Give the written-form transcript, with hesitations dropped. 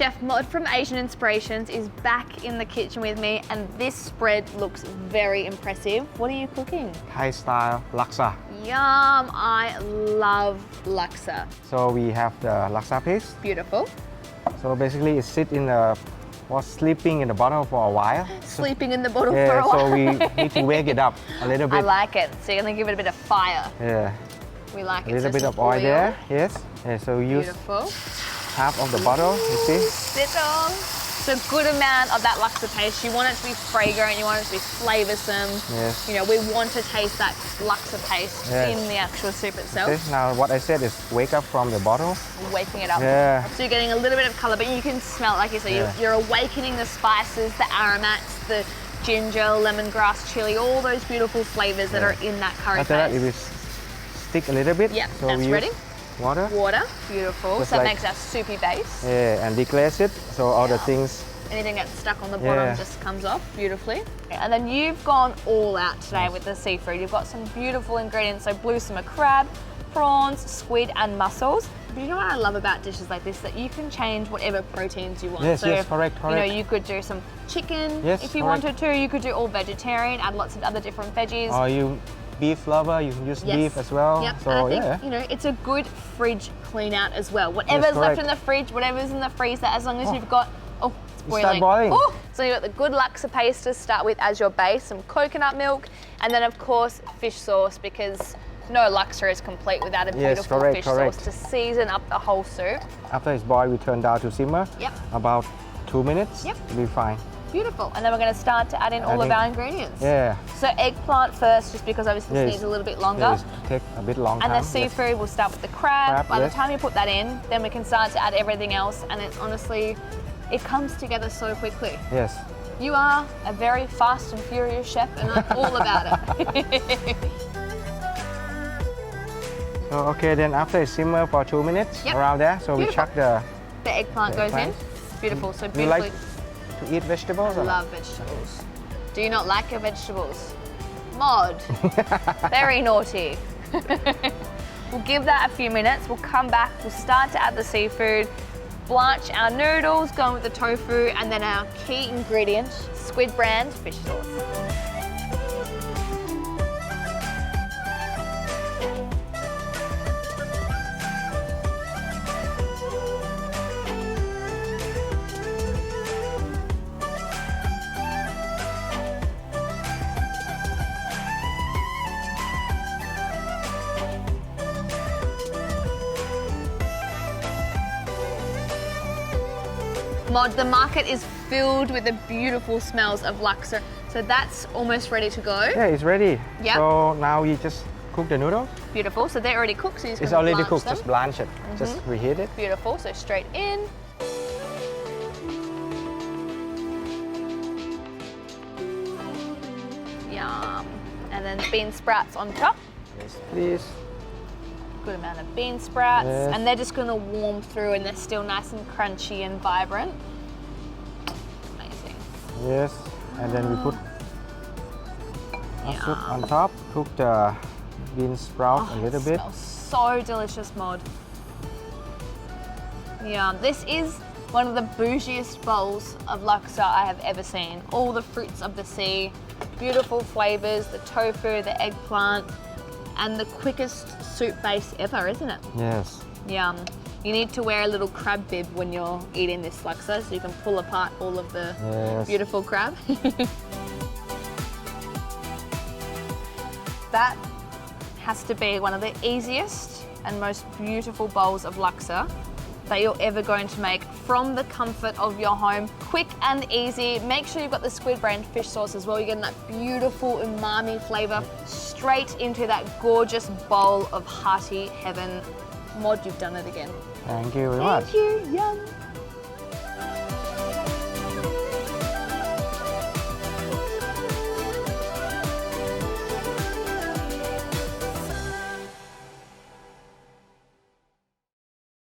Chef Mod from Asian Inspirations is back in the kitchen with me, and this spread looks very impressive. What are you cooking? Thai style laksa. Yum, I love laksa. So we have the laksa paste. Beautiful. So basically it was sleeping in the bottle for a while. Sleeping in the bottle for Yeah, a while. so we need to wake it up a little bit. I like it. So you're gonna give it a bit of fire. Yeah, We like it. a little So bit some of oil there. Yes. Yeah, so we use Beautiful. half of the bottle, you see. Little. So good amount of that laksa paste. You want it to be fragrant, you want it to be flavoursome. Yes. You know, we want to taste that laksa paste Yes. in the actual soup itself. Okay, now what I said is wake up from the bottle. Waking it up. Yeah. So you're getting a little bit of colour, but you can smell it, like you said, Yeah. you're awakening the spices, the aromats, the ginger, lemongrass, chilli, all those beautiful flavours that are in that curry After that, it paste. will stick a little bit. Yeah, so that's we use ready. Water. Water, beautiful. Just So that like- makes our soupy base. Yeah, and deglaze it so all the things. Anything that's stuck on the bottom Yeah. just comes off beautifully. And then you've gone all out today with the seafood. You've got some beautiful ingredients. So blue simmer crab, prawns, squid and mussels. But you know what I love about dishes like this? That you can change whatever proteins you want. Yes, so yes, correct. You know, you could do some chicken Yes, if you correct. wanted to. You could do all vegetarian, add lots of other different veggies. Or you beef lover, you can use Yes. beef as well. Yep. So and I think, yeah. you know, it's a good fridge clean out as well. Whatever's left correct. in the fridge, whatever's in the freezer, as long as you've got, oh, it's boiling. start boiling. Oh, so you've got the good laksa paste to start with as your base, some coconut milk, and then of course fish sauce, because no laksa is complete without a Yes, beautiful correct, fish correct. sauce to season up the whole soup. After it's boiled, we turn down to simmer. Yep. About 2 minutes. Yep. It'll be fine. Beautiful. And then we're going to start to add in all of Adding- our ingredients. Yeah. So eggplant first, just because obviously this Yes. needs a little bit longer. Yeah, it take a bit long And time. the seafood, we'll start with the crab. Crab, By yes. the time you put that in, then we can start to add everything else. And it's honestly, it comes together so quickly. Yes. You are a very fast and furious chef, and I'm all about it. So okay, then after it simmer for 2 minutes, Yep. around there, so we Beautiful. chuck the. The eggplant The goes eggplant. in. Beautiful. So Do you beautifully. like to eat vegetables? or not? Love vegetables. Do you not like your vegetables? Mod. Very naughty. We'll give that a few minutes. We'll come back. We'll start to add the seafood, blanch our noodles, going with the tofu, and then our key ingredient, Squid Brand Fish Sauce. Mod, the market is filled with the beautiful smells of laksa. So that's almost ready to go. Yeah, it's ready. Yep. So now we just cook the noodles. Beautiful. So they're already cooked, so you're just It's gonna already blanch cooked, them. just blanch it. Just reheat it. Beautiful. So straight in. Yum. And then bean sprouts on top. Yes, please. Good amount of bean sprouts. Yes. And they're just going to warm through, and they're still nice and crunchy and vibrant. Amazing. Yes, and then we put soup on top. Cook the bean sprout a little bit. Smells so delicious, Mod. Yeah, this is one of the bougiest bowls of laksa I have ever seen. All the fruits of the sea, beautiful flavors, the tofu, the eggplant, and the quickest soup base ever, isn't it? Yes. Yum. You need to wear a little crab bib when you're eating this laksa so you can pull apart all of the Yes. beautiful crab. That has to be one of the easiest and most beautiful bowls of laksa that you're ever going to make from the comfort of your home. Quick and easy. Make sure you've got the Squid Brand Fish Sauce as well. You're getting that beautiful umami flavour straight into that gorgeous bowl of hearty heaven. Mod, you've done it again. Thank you very much. Thank you. Yum.